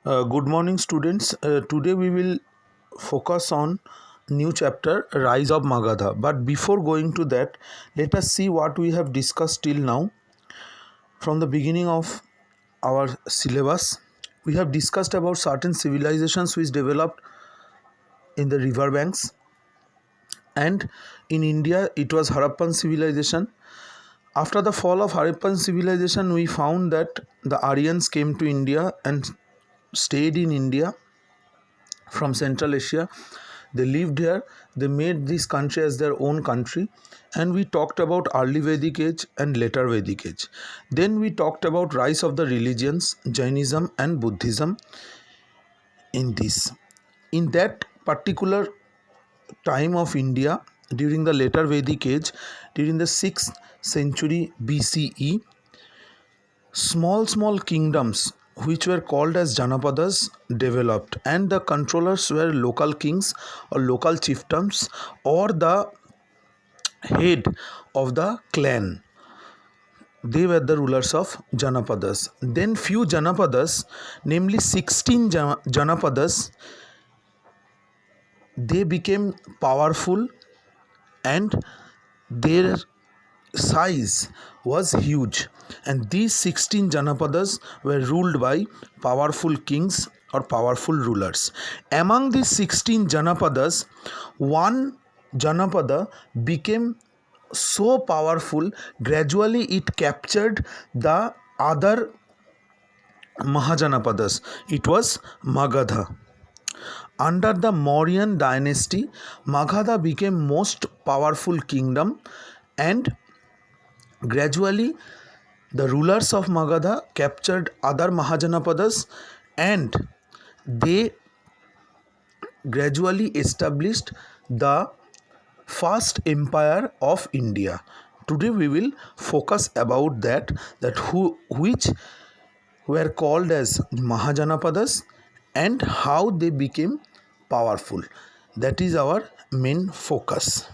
Good morning, students. Today we will focus on new chapter Rise of Magadha. But before going to that, let us see what we have discussed till now from the beginning of our syllabus. We have discussed about certain civilizations which developed in the river banks, and in India it was Harappan civilization. After the fall of Harappan civilization, we found that the Aryans came to India and stayed in India from Central Asia. They lived here, they made this country as their own country, and we talked about early Vedic age and later Vedic age. Then we talked about rise of the religions, Jainism and Buddhism in this. In that particular time of India, during the later Vedic age, during the 6th century BCE, small kingdoms which were called as Janapadas developed, and the controllers were local kings or local chieftains or the head of the clan. They were the rulers of Janapadas. Then few Janapadas, namely 16 Janapadas, they became powerful and their size was huge, and these 16 Janapadas were ruled by powerful kings or powerful rulers. Among these 16 Janapadas, one Janapada became so powerful, gradually it captured the other Mahajanapadas. It was Magadha. Under the Mauryan dynasty, Magadha became most powerful kingdom, and gradually the rulers of Magadha captured other Mahajanapadas, and they gradually established the first empire of India. Today we will focus about which were called as Mahajanapadas and how they became powerful. That is our main focus.